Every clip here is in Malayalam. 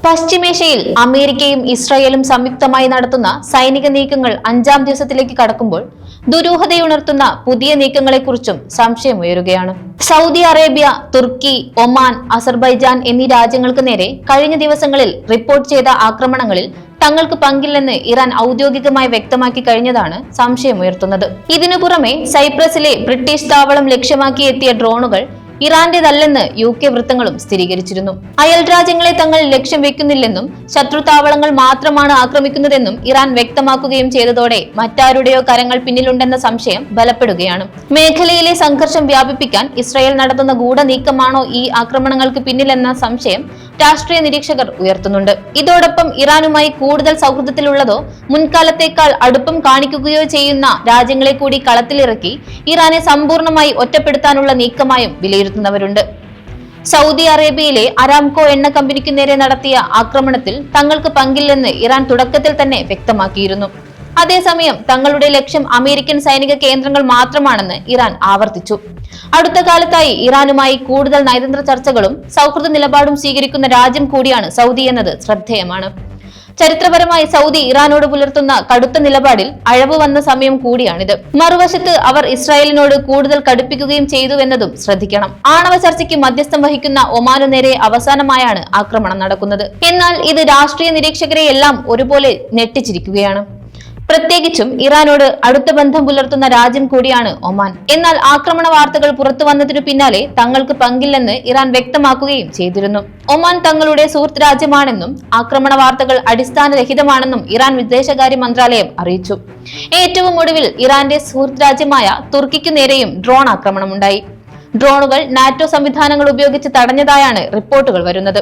പശ്ചിമേഷ്യയിൽ അമേരിക്കയും ഇസ്രായേലും സംയുക്തമായി നടത്തുന്ന സൈനിക നീക്കങ്ങൾ 5ാം ദിവസത്തിലേക്ക് കടക്കുമ്പോൾ ദുരൂഹതയുണർത്തുന്ന പുതിയ നീക്കങ്ങളെക്കുറിച്ചും സംശയമുയരുകയാണ്. സൗദി അറേബ്യ, തുർക്കി, ഒമാൻ, അസർബൈജാൻ എന്നീ രാജ്യങ്ങൾക്ക് നേരെ കഴിഞ്ഞ ദിവസങ്ങളിൽ റിപ്പോർട്ട് ചെയ്ത ആക്രമണങ്ങളിൽ തങ്ങൾക്ക് പങ്കില്ലെന്ന് ഇറാൻ ഔദ്യോഗികമായി വ്യക്തമാക്കി കഴിഞ്ഞതാണ് സംശയമുയർത്തുന്നത്. ഇതിനു പുറമെ സൈപ്രസിലെ ബ്രിട്ടീഷ് താവളം ലക്ഷ്യമാക്കി എത്തിയ ഡ്രോണുകൾ ഇറാന്റേതല്ലെന്ന് UK വൃത്തങ്ങളും സ്ഥിരീകരിച്ചിരുന്നു. അയൽ രാജ്യങ്ങളെ തങ്ങൾ ലക്ഷ്യം വെക്കുന്നില്ലെന്നും ശത്രു താവളങ്ങൾ മാത്രമാണ് ആക്രമിക്കുന്നതെന്നും ഇറാൻ വ്യക്തമാക്കുകയും ചെയ്തതോടെ മറ്റാരുടെയോ കരങ്ങൾ പിന്നിലുണ്ടെന്ന സംശയം ബലപ്പെടുകയാണ്. മേഖലയിലെ സംഘർഷം വ്യാപിപ്പിക്കാൻ ഇസ്രായേൽ നടത്തുന്ന ഗൂഢനീക്കമാണോ ഈ ആക്രമണങ്ങൾക്ക് പിന്നിലെന്ന സംശയം രാഷ്ട്രീയ നിരീക്ഷകർ ഉയർത്തുന്നുണ്ട്. ഇതോടൊപ്പം ഇറാനുമായി കൂടുതൽ സൗഹൃദത്തിലുള്ളതോ മുൻകാലത്തേക്കാൾ അടുപ്പം കാണിക്കുകയോ ചെയ്യുന്ന രാജ്യങ്ങളെ കൂടി കളത്തിലിറക്കി ഇറാനെ സമ്പൂർണ്ണമായി ഒറ്റപ്പെടുത്താനുള്ള നീക്കമായും വിലയിരുത്തുന്നവരുണ്ട്. സൗദി അറേബ്യയിലെ അരാംകോ എണ്ണ കമ്പനിക്കു നേരെ നടത്തിയ ആക്രമണത്തിൽ തങ്ങൾക്ക് പങ്കില്ലെന്ന് ഇറാൻ തുടക്കത്തിൽ തന്നെ വ്യക്തമാക്കിയിരുന്നു. അതേസമയം തങ്ങളുടെ ലക്ഷ്യം അമേരിക്കൻ സൈനിക കേന്ദ്രങ്ങൾ മാത്രമാണെന്ന് ഇറാൻ ആവർത്തിച്ചു. അടുത്ത കാലത്തായി ഇറാനുമായി കൂടുതൽ നയതന്ത്ര ചർച്ചകളും സൗഹൃദ നിലപാടും സ്വീകരിക്കുന്ന രാജ്യം കൂടിയാണ് സൗദി എന്നത് ശ്രദ്ധേയമാണ്. ചരിത്രപരമായി സൗദി ഇറാനോട് പുലർത്തുന്ന കടുത്ത നിലപാടിൽ അഴവ് വന്ന സമയം കൂടിയാണിത്. മറുവശത്ത് അവർ ഇസ്രായേലിനോട് കൂടുതൽ കടുപ്പിക്കുകയും ചെയ്തുവെന്നതും ശ്രദ്ധിക്കണം. ആണവ ചർച്ചയ്ക്ക് മധ്യസ്ഥം വഹിക്കുന്ന ഒമാനു നേരെ അവസാനമായാണ് ആക്രമണം നടക്കുന്നത്. എന്നാൽ ഇത് രാഷ്ട്രീയ നിരീക്ഷകരെയെല്ലാം ഒരുപോലെ ഞെട്ടിച്ചിരിക്കുകയാണ്. പ്രത്യേകിച്ചും ഇറാനോട് അടുത്ത ബന്ധം പുലർത്തുന്ന രാജ്യം കൂടിയാണ് ഒമാൻ. എന്നാൽ ആക്രമണ വാർത്തകൾ പുറത്തു വന്നതിനു പിന്നാലെ തങ്ങൾക്ക് പങ്കില്ലെന്ന് ഇറാൻ വ്യക്തമാക്കുകയും ചെയ്തിരുന്നു. ഒമാൻ തങ്ങളുടെ സുഹൃത്ത് രാജ്യമാണെന്നും ആക്രമണ വാർത്തകൾ അടിസ്ഥാനരഹിതമാണെന്നും ഇറാൻ വിദേശകാര്യ മന്ത്രാലയം അറിയിച്ചു. ഏറ്റവും ഒടുവിൽ ഇറാന്റെ സുഹൃത്ത് രാജ്യമായ തുർക്കിക്കു നേരെയും ഡ്രോൺ ആക്രമണമുണ്ടായി. ഡ്രോണുകൾ നാറ്റോ സംവിധാനങ്ങൾ ഉപയോഗിച്ച് തടഞ്ഞതായാണ് റിപ്പോർട്ടുകൾ വരുന്നത്.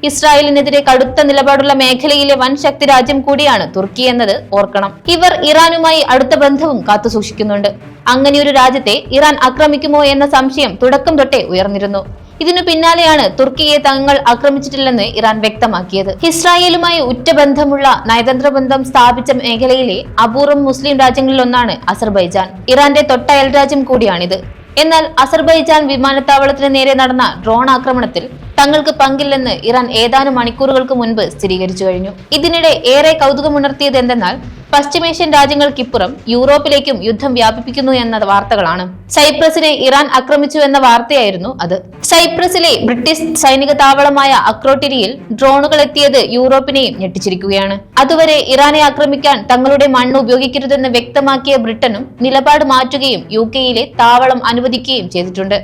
ഇസ്രായേലിനെതിരെ കടുത്ത നിലപാടുള്ള മേഖലയിലെ വൻ ശക്തി രാജ്യം കൂടിയാണ് തുർക്കി എന്നത് ഓർക്കണം. ഇവർ ഇറാനുമായി അടുത്ത ബന്ധവും കാത്തുസൂക്ഷിക്കുന്നുണ്ട്. അങ്ങനെയൊരു രാജ്യത്തെ ഇറാൻ ആക്രമിക്കുമോ എന്ന സംശയം തുടക്കം തൊട്ടേ ഉയർന്നിരുന്നു. ഇതിനു പിന്നാലെയാണ് തുർക്കിയെ തങ്ങൾ ആക്രമിച്ചിട്ടില്ലെന്ന് ഇറാൻ വ്യക്തമാക്കിയത്. ഇസ്രായേലുമായി ഉറ്റ ബന്ധമുള്ള നയതന്ത്ര ബന്ധം സ്ഥാപിച്ച മേഖലയിലെ അപൂർവം മുസ്ലിം രാജ്യങ്ങളിലൊന്നാണ് അസർബൈജാൻ. ഇറാന്റെ തൊട്ടയൽ രാജ്യം കൂടിയാണിത്. എന്നാൽ അസർബൈജാൻ വിമാനത്താവളത്തിന് നേരെ നടന്ന ഡ്രോൺ ആക്രമണത്തിൽ തങ്ങൾക്ക് പങ്കില്ലെന്ന് ഇറാൻ ഏതാനും മണിക്കൂറുകൾക്ക് മുൻപ് സ്ഥിരീകരിച്ചു കഴിഞ്ഞു. ഇതിനിടെ ഏറെ കൗതുകമുണർത്തിയത് എന്തെന്നാൽ പശ്ചിമേഷ്യൻ രാജ്യങ്ങൾക്കിപ്പുറം യൂറോപ്പിലേക്കും യുദ്ധം വ്യാപിപ്പിക്കുന്നു എന്ന വാർത്തകളാണ്. സൈപ്രസിനെ ഇറാൻ ആക്രമിച്ചു എന്ന വാർത്തയായിരുന്നു അത്. സൈപ്രസിലെ ബ്രിട്ടീഷ് സൈനിക താവളമായ അക്രോട്ടിരിയിൽ ഡ്രോണുകൾ എത്തിയത് യൂറോപ്പിനെയും ഞെട്ടിച്ചിരിക്കുകയാണ്. അതുവരെ ഇറാനെ ആക്രമിക്കാൻ തങ്ങളുടെ മണ്ണ് ഉപയോഗിക്കരുതെന്ന് വ്യക്തമാക്കിയ ബ്രിട്ടനും നിലപാട് മാറ്റുകയും UKയിലെ താവളം അനുവദിക്കുകയും ചെയ്തിട്ടുണ്ട്.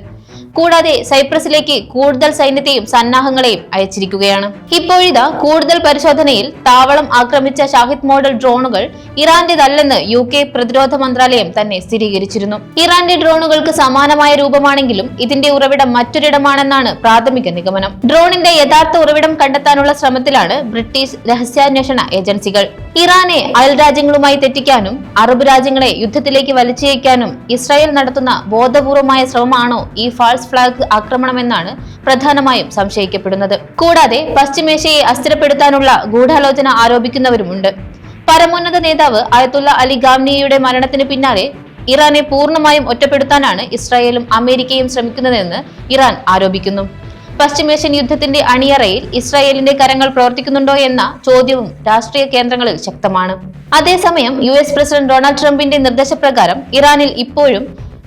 കൂടാതെ സൈപ്രസിലേക്ക് കൂടുതൽ സൈന്യത്തെയും സന്നാഹങ്ങളെയും അയച്ചിരിക്കുകയാണ്. ഇപ്പോഴിതാ കൂടുതൽ പരിശോധനയിൽ താവളം ആക്രമിച്ച ഷാഹിദ് മോഡൽ ഡ്രോണുകൾ ഇറാന്റേതല്ലെന്ന് UK പ്രതിരോധ മന്ത്രാലയം തന്നെ സ്ഥിരീകരിച്ചിരുന്നു. ഇറാന്റെ ഡ്രോണുകൾക്ക് സമാനമായ രൂപമാണെങ്കിലും ഇതിന്റെ ഉറവിടം മറ്റൊരിടമാണെന്നാണ് പ്രാഥമിക നിഗമനം. ഡ്രോണിന്റെ യഥാർത്ഥ ഉറവിടം കണ്ടെത്താനുള്ള ശ്രമത്തിലാണ് ബ്രിട്ടീഷ് രഹസ്യാന്വേഷണ ഏജൻസികൾ. ഇറാനെ അയൽ രാജ്യങ്ങളുമായി തെറ്റിക്കാനും അറബ് രാജ്യങ്ങളെ യുദ്ധത്തിലേക്ക് വലിച്ചയക്കാനും ഇസ്രായേൽ നടത്തുന്ന ബോധപൂർവമായ ശ്രമമാണോ ഈ ഫാൾസ് ഫ്ലാഗ് ആക്രമണമെന്നാണ് പ്രധാനമായും സംശയിക്കപ്പെടുന്നത്. കൂടാതെ പശ്ചിമേഷ്യയെ അസ്ഥിരപ്പെടുത്താനുള്ള ഗൂഢാലോചന ആരോപിക്കുന്നവരുമുണ്ട്. പരമോന്നത നേതാവ് അയത്തുള്ള അലി ഖാംനിയുടെ മരണത്തിന് പിന്നാലെ ഇറാനെ പൂർണ്ണമായും ഒറ്റപ്പെടുത്താനാണ് ഇസ്രായേലും അമേരിക്കയും ശ്രമിക്കുന്നതെന്ന് ഇറാൻ ആരോപിക്കുന്നു. പശ്ചിമേഷ്യൻ യുദ്ധത്തിന്റെ അണിയറയിൽ ഇസ്രായേലിന്റെ കരങ്ങൾ പ്രവർത്തിക്കുന്നുണ്ടോ എന്ന ചോദ്യവും രാഷ്ട്രീയ കേന്ദ്രങ്ങളിൽ ശക്തമാണ്. അതേസമയം US പ്രസിഡന്റ് ഡൊണാൾഡ് ട്രംപിന്റെ നിർദ്ദേശപ്രകാരം ഇറാനിൽ ഇപ്പോഴും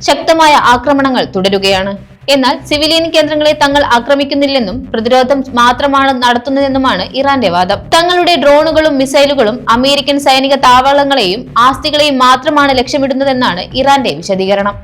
ശക്തമായ ആക്രമണങ്ങൾ തുടരുകയാണ്. എന്നാൽ സിവിലിയൻ കേന്ദ്രങ്ങളെ തങ്ങൾ ആക്രമിക്കുന്നില്ലെന്നും പ്രതിരോധം മാത്രമാണ് നടത്തുന്നതെന്നുമാണ് ഇറാന്റെ വാദം. തങ്ങളുടെ ഡ്രോണുകളും മിസൈലുകളും അമേരിക്കൻ സൈനിക താവളങ്ങളെയും ആസ്തികളെയും മാത്രമാണ് ലക്ഷ്യമിടുന്നതെന്നാണ് ഇറാന്റെ വിശദീകരണം.